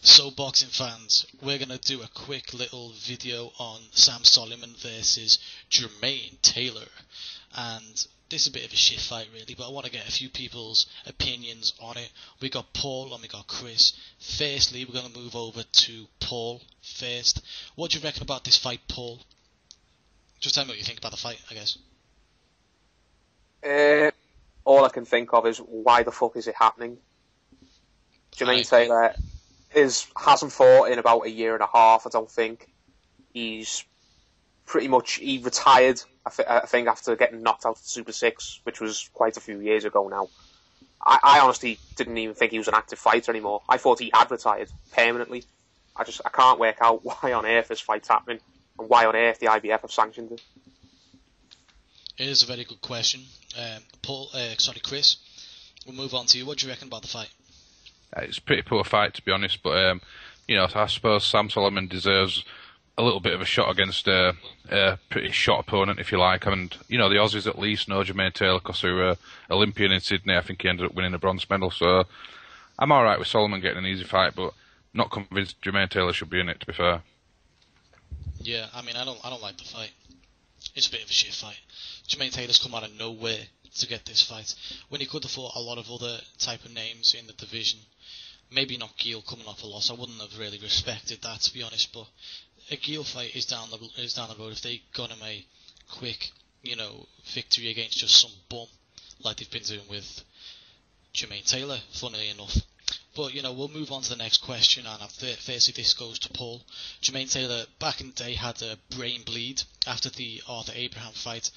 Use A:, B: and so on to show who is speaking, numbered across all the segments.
A: So, boxing fans, we're going to do a quick little video on Sam Soliman versus Jermain Taylor. And this is a bit of a shit fight, really, but I want to get a few people's opinions on it. We got Paul and we got Chris. Firstly, we're going to move over to Paul first. What do you reckon about this fight, Paul? Just tell me what you think about the fight, I guess.
B: All I can think of is, why the fuck is it happening? Jermain Taylor hasn't fought in about a year and a half, I don't think. He's pretty much, he retired, I think, after getting knocked out of Super 6, which was quite a few years ago now. I honestly didn't even think he was an active fighter anymore. I thought he had retired permanently. I can't work out why on earth this fight's happening, and why on earth the IBF have sanctioned it.
A: It is a very good question. Chris, we'll move on to you. What do you reckon about the fight?
C: It's a pretty poor fight, to be honest, but I suppose Sam Soliman deserves a little bit of a shot against a pretty shot opponent, if you like. And the Aussies at least know Jermain Taylor because they were Olympian in Sydney. I think he ended up winning a bronze medal, so I'm all right with Soliman getting an easy fight, but not convinced Jermain Taylor should be in it, to be fair.
A: Yeah, I mean, I don't like the fight. It's a bit of a shit fight. Jermain Taylor's come out of nowhere to get this fight, when he could have fought a lot of other type of names in the division. Maybe not Gil coming off a loss. I wouldn't have really respected that, to be honest, but a Gil fight is down the road. If they got him a quick, victory against just some bum, like they've been doing with Jermain Taylor, funnily enough. But, we'll move on to the next question, and firstly this goes to Paul. Jermain Taylor, back in the day, had a brain bleed after the Arthur Abraham fight.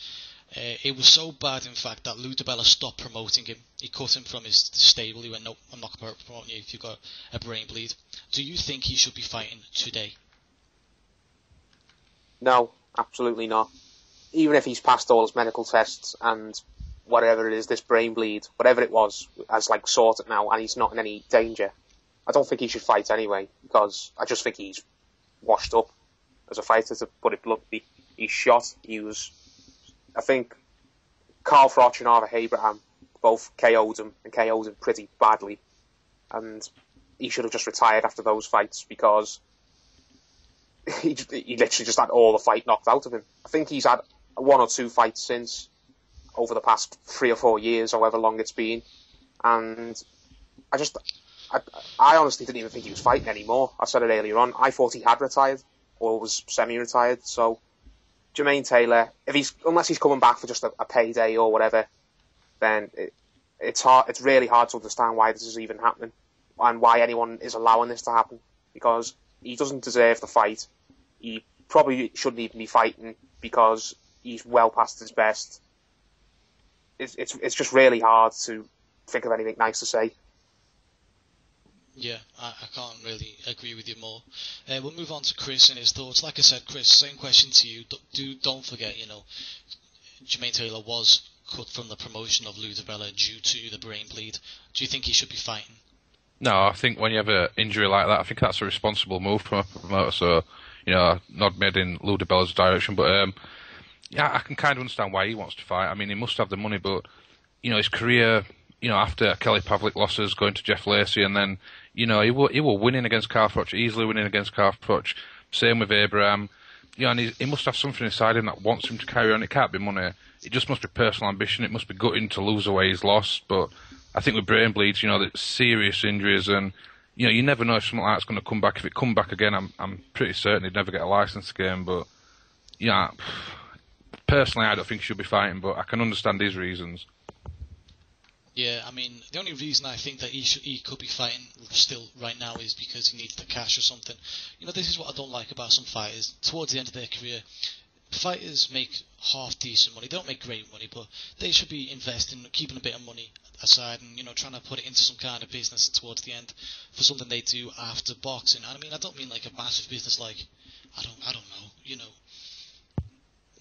A: It was so bad, in fact, that Lou DiBella stopped promoting him. He cut him from his stable. He went, nope, I'm not promoting you if you've got a brain bleed. Do you think he should be fighting today?
B: No, absolutely not. Even if he's passed all his medical tests and whatever it is, this brain bleed, whatever it was, has sorted now and he's not in any danger, I don't think he should fight anyway, because I just think he's washed up as a fighter, to put it bluntly. He's shot. I think Carl Froch and Arthur Abraham both KO'd him, and KO'd him pretty badly. And he should have just retired after those fights, because he literally just had all the fight knocked out of him. I think he's had one or two fights since, over the past 3 or 4 years, however long it's been. And I honestly didn't even think he was fighting anymore. I said it earlier on. I thought he had retired, or was semi-retired, so Jermain Taylor, unless he's coming back for just a payday or whatever, then it's really hard to understand why this is even happening, and why anyone is allowing this to happen, because he doesn't deserve the fight. He probably shouldn't even be fighting, because he's well past his best. It's just really hard to think of anything nice to say.
A: Yeah, I can't really agree with you more. We'll move on to Chris and his thoughts. Like I said, Chris, same question to you. Don't forget, Jermain Taylor was cut from the promotion of Lou DiBella due to the brain bleed. Do you think he should be fighting?
C: No, I think when you have an injury like that, I think that's a responsible move from a promoter. So, not made in Lou DiBella's direction, but yeah, I can kind of understand why he wants to fight. I mean, he must have the money, but his career, after Kelly Pavlik losses, going to Jeff Lacey, and then he were winning against Carl Froch, easily winning against Carl Froch. Same with Abraham. And he must have something inside him that wants him to carry on. It can't be money. It just must be personal ambition. It must be gutting to lose away he's lost. But I think with brain bleeds, there's serious injuries, and you never know if something like that's going to come back. If it come back again, I'm pretty certain he'd never get a license again. But personally, I don't think he should be fighting, but I can understand his reasons.
A: Yeah, I mean, the only reason I think that he could be fighting still right now is because he needs the cash or something. This is what I don't like about some fighters. Towards the end of their career, fighters make half decent money. They don't make great money, but they should be investing, keeping a bit of money aside, and trying to put it into some kind of business towards the end for something they do after boxing. And I mean, I don't mean like a massive business like I don't know,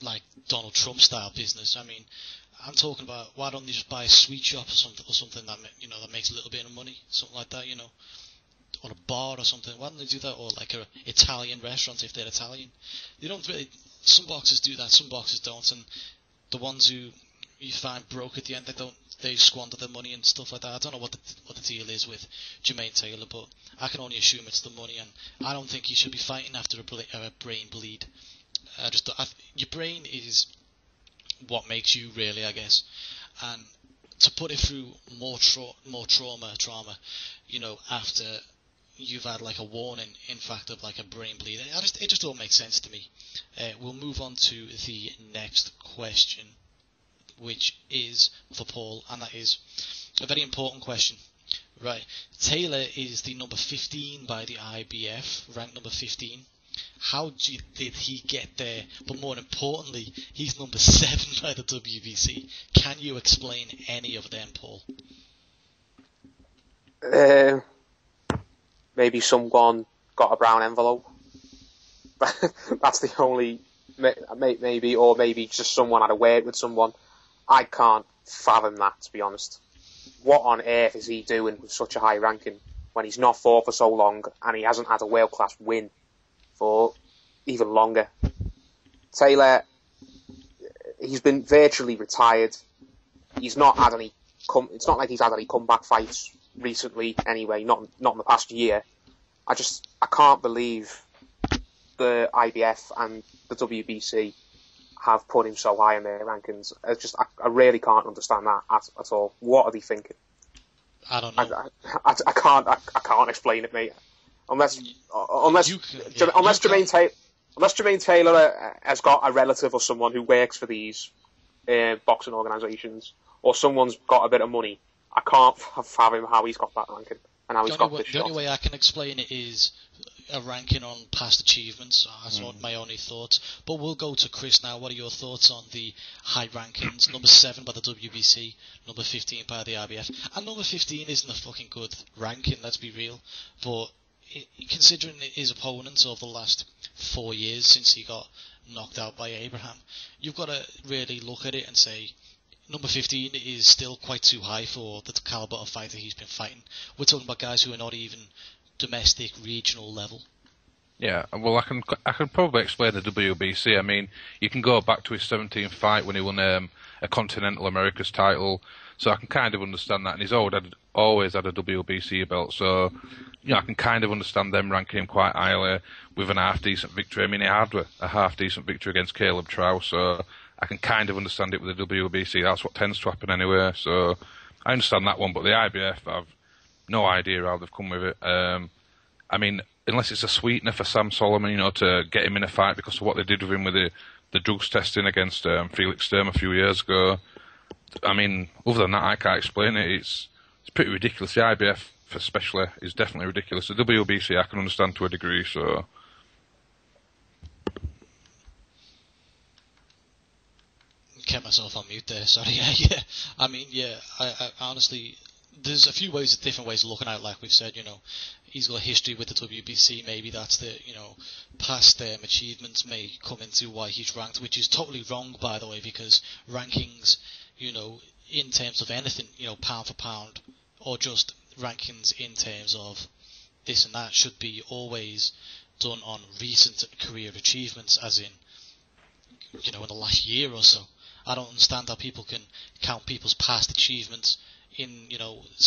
A: like Donald Trump style business. I mean, I'm talking about, why don't they just buy a sweet shop or something that that makes a little bit of money, something like that, or a bar or something. Why don't they do that? Or like a Italian restaurant if they're Italian. They don't really. Some boxers do that, some boxers don't, and the ones who you find broke at the end. They squander their money and stuff like that. I don't know what the deal is with Jermain Taylor, but I can only assume it's the money, and I don't think he should be fighting after a brain bleed. Your brain is what makes you, really, I guess, and to put it through more trauma, after you've had like a warning, in fact, of like a brain bleed, it just don't make sense to me. We'll move on to the next question, which is for Paul, and that is a very important question. Right, Taylor is the number 15 by the IBF, ranked number 15. How did he get there? But more importantly, he's number 7 by the WBC. Can you explain any of them, Paul?
B: Maybe someone got a brown envelope. That's the only, maybe, or maybe just someone had a word with someone. I can't fathom that, to be honest. What on earth is he doing with such a high ranking when he's not fought for so long and he hasn't had a world-class win for even longer? Taylor, he's been virtually retired. He's not had any. It's not like he's had any comeback fights recently. Anyway, not in the past year. I can't believe the IBF and the WBC have put him so high in their rankings. I really can't understand that at all. What are they thinking?
A: I don't know.
B: I can't explain it, mate. Unless Jermain Taylor has got a relative or someone who works for these boxing organisations, or someone's got a bit of money. I can't fathom how he's got that ranking and how he's got this shot.
A: The only way I can explain it is a ranking on past achievements. That's my only thoughts. But we'll go to Chris now. What are your thoughts on the high rankings? Number 7 by the WBC, number 15 by the IBF. And number 15 isn't a fucking good ranking, let's be real. But considering his opponents over the last 4 years since he got knocked out by Abraham, you've got to really look at it and say number 15 is still quite too high for the caliber of fighter he's been fighting. We're talking about guys who are not even domestic, regional level.
C: Yeah, well, I can probably explain the WBC. I mean, you can go back to his 17th fight when he won a Continental Americas title, so I can kind of understand that. And he's always had a WBC belt, so I can kind of understand them ranking him quite highly with an half-decent victory. I mean, he had a half-decent victory against Caleb Trow, so I can kind of understand it with the WBC. That's what tends to happen anyway, so I understand that one. But the IBF, I've no idea how they've come with it. I mean, unless it's a sweetener for Sam Soliman, to get him in a fight because of what they did with him with the drugs testing against Felix Sturm a few years ago. I mean, other than that, I can't explain it. It's pretty ridiculous. The IBF, especially, is definitely ridiculous. The WBC, I can understand to a degree, so.
A: Kept myself on mute there, sorry. Yeah. I mean, yeah, I honestly, there's a few different ways of looking at it, like we've said, he's got a history with the WBC, maybe that's the, past achievements may come into why he's ranked, which is totally wrong, by the way, because rankings, in terms of anything, pound for pound, or just rankings in terms of this and that, should be always done on recent career achievements, as in, in the last year or so. I don't understand how people can count people's past achievements in,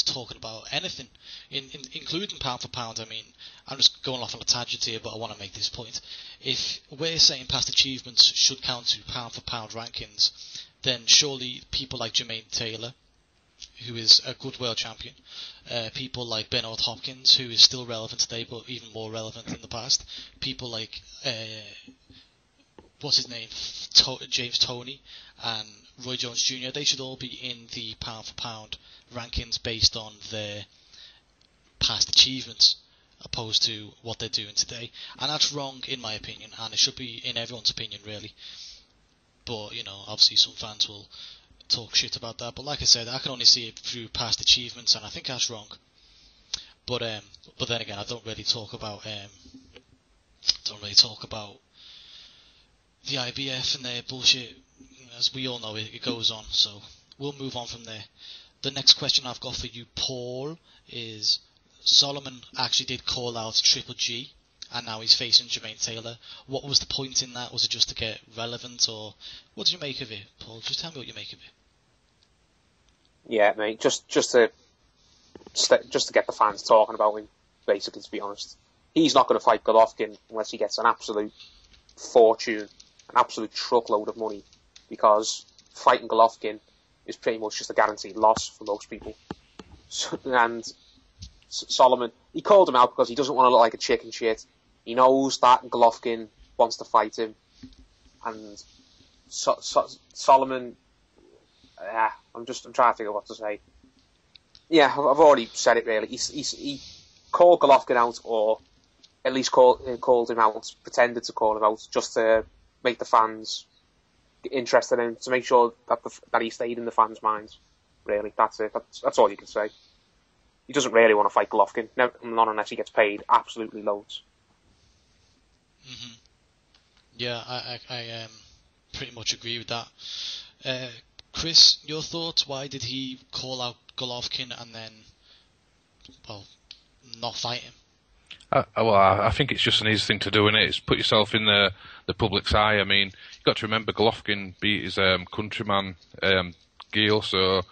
A: talking about anything, including pound for pound. I mean, I'm just going off on a tangent here, but I want to make this point. If we're saying past achievements should count to pound for pound rankings, then surely people like Jermain Taylor, who is a good world champion, people like Bernard Hopkins, who is still relevant today, but even more relevant in the past, people like, what's his name, James Toney, and Roy Jones Jr., they should all be in the pound for pound rankings based on their past achievements, opposed to what they're doing today. And that's wrong in my opinion, and it should be in everyone's opinion really. But, obviously some fans will talk shit about that, but like I said, I can only see it through past achievements, and I think that's wrong. But then again, I don't really talk about the IBF and their bullshit. As we all know, it goes on, so we'll move on from there. The next question I've got for you, Paul, is Soliman actually did call out Triple G, and now he's facing Jermain Taylor. What was the point in that? Was it just to get relevant, or what did you make of it, Paul? Just tell me what you make of it.
B: Yeah, mate. Just to get the fans talking about him, basically. To be honest, he's not going to fight Golovkin unless he gets an absolute fortune, an absolute truckload of money, because fighting Golovkin is pretty much just a guaranteed loss for most people. And Soliman, he called him out because he doesn't want to look like a chicken shit. He knows that Golovkin wants to fight him, and Soliman. I'm trying to figure out what to say. Yeah, I've already said it really. He called Golovkin out, or at least called him out, pretended to call him out, just to make the fans interested in him, to make sure that he stayed in the fans' minds. Really, that's it. That's all you can say. He doesn't really want to fight Golovkin, not unless he gets paid absolutely loads.
A: Mm-hmm. Yeah, I pretty much agree with that. Chris, your thoughts? Why did he call out Golovkin and then, not fight him?
C: I think it's just an easy thing to do, innit? It's put yourself in the public's eye. I mean, you've got to remember Golovkin beat his countryman, Gil, so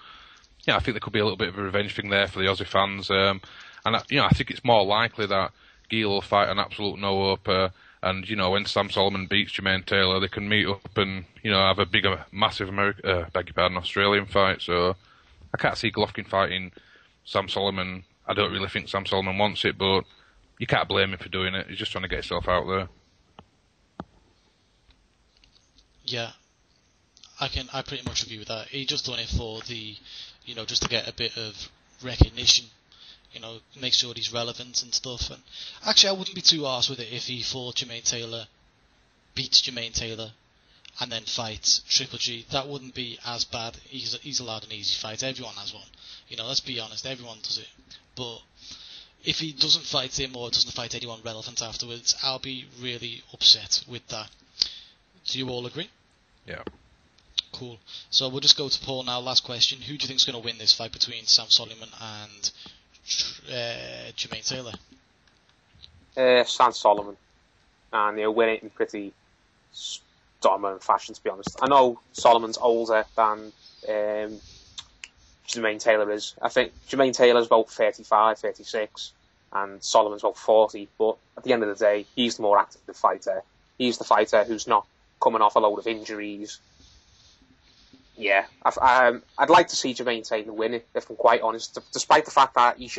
C: I think there could be a little bit of a revenge thing there for the Aussie fans. And I think it's more likely that Gil will fight an absolute no-hope, and when Sam Soliman beats Jermain Taylor, they can meet up and have a bigger, massive Australian fight. So I can't see Golovkin fighting Sam Soliman. I don't really think Sam Soliman wants it, but you can't blame him for doing it. He's just trying to get himself out there.
A: Yeah, I pretty much agree with that. He just done it for the, just to get a bit of recognition. Make sure he's relevant and stuff. And actually, I wouldn't be too arse with it if he fought Jermain Taylor, beats Jermain Taylor, and then fights Triple G. That wouldn't be as bad. He's allowed an easy fight. Everyone has one. Let's be honest. Everyone does it. But if he doesn't fight him or doesn't fight anyone relevant afterwards, I'll be really upset with that. Do you all agree?
C: Yeah.
A: Cool. So we'll just go to Paul now. Last question. Who do you think is going to win this fight between Sam Soliman and Jermain Taylor?
B: Sam Soliman. And he'll win it in pretty dominant fashion, to be honest. I know Soliman's older than Jermain Taylor is. I think Jermain Taylor's about 35, 36, and Soliman's about 40, but at the end of the day, he's the more active fighter. He's the fighter who's not coming off a load of injuries. Yeah, I'd like to see Jermain Taylor win it, if I'm quite honest, despite the fact that he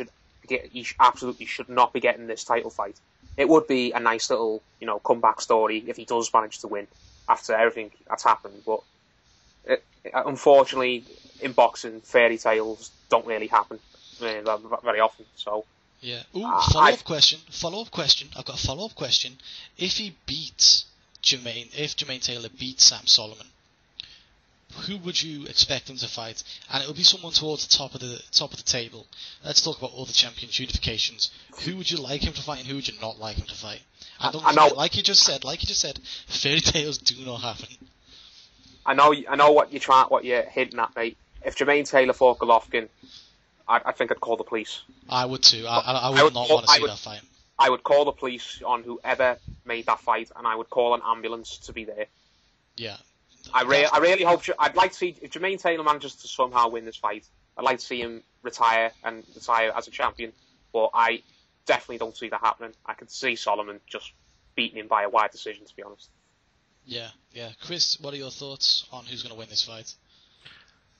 B: absolutely should not be getting this title fight. It would be a nice little, comeback story if he does manage to win after everything that's happened, but unfortunately, in boxing, fairy tales don't really happen very often. So
A: yeah. Follow-up question. I've got a follow-up question. If Jermain Taylor beats Sam Soliman, who would you expect him to fight? And it will be someone towards the top of the table. Let's talk about other championship unifications. Who would you like him to fight, and who would you not like him to fight? I know. Like you just said, fairy tales do not happen.
B: I know what you're hinting at, mate. If Jermain Taylor fought Golovkin, I think I'd call the police.
A: I would too. I would not want to see that fight.
B: I would call the police on whoever made that fight, and I would call an ambulance to be there.
A: Yeah.
B: I really hope. I'd like to see if Jermain Taylor manages to somehow win this fight. I'd like to see him retire as a champion, but I definitely don't see that happening. I could see Soliman just beating him by a wide decision, to be honest.
A: Yeah. Chris, what are your thoughts on who's going to win this fight?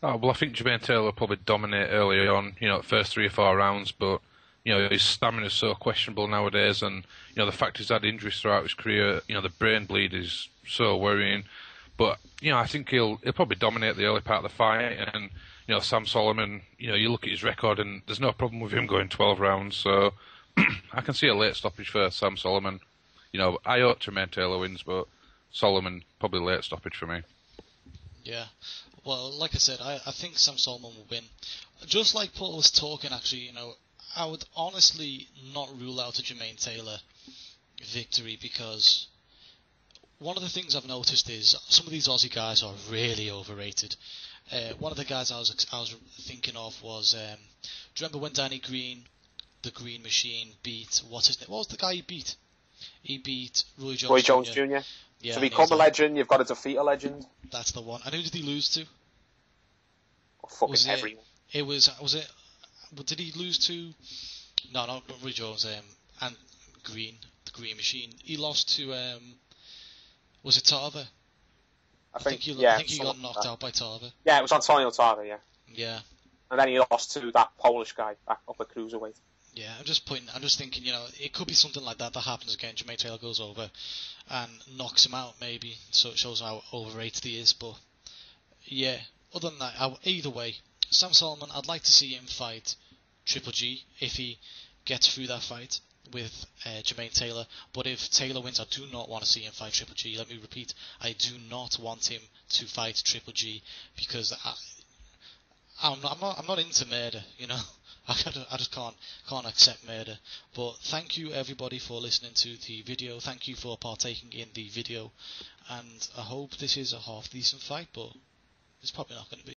C: Oh, well, I think Jermain Taylor will probably dominate early on, the first 3 or 4 rounds, but, his stamina is so questionable nowadays, and, the fact he's had injuries throughout his career, the brain bleed is so worrying. But, I think he'll probably dominate the early part of the fight, and, Sam Soliman, you look at his record, and there's no problem with him going 12 rounds, so I can see a late stoppage for Sam Soliman. I hope Jermain Taylor wins, but Soliman, probably late stoppage for me.
A: Yeah. Well, like I said, I think Sam Soliman will win. Just like Paul was talking, actually, I would honestly not rule out a Jermain Taylor victory, because one of the things I've noticed is some of these Aussie guys are really overrated. One of the guys I was thinking of was, do you remember when Danny Green, the Green Machine, beat, what's his name? What was the guy he beat? He beat Roy Jones
B: Jr.
A: Yeah,
B: to become a legend, you've got to defeat a legend.
A: That's the one. And who did he lose to?
B: Fucking everyone.
A: It was it? Did he lose to? No, not Roy Jones. And Green, the Green Machine. He lost to was it Tarver? I think he got knocked out by Tarver.
B: Yeah, it was Antonio Tarver. Yeah.
A: Yeah.
B: And then he lost to that Polish guy back up at cruiserweight.
A: Yeah, I'm just thinking, it could be something like that happens again. Jermain Taylor goes over and knocks him out, maybe, so it shows how overrated he is. But yeah, other than that, either way, Sam Soliman, I'd like to see him fight Triple G if he gets through that fight with Jermain Taylor. But if Taylor wins, I do not want to see him fight Triple G. Let me repeat, I do not want him to fight Triple G because I'm not into murder, I just can't accept murder. But thank you everybody for listening to the video. Thank you for partaking in the video, and I hope this is a half decent fight, but it's probably not going to be.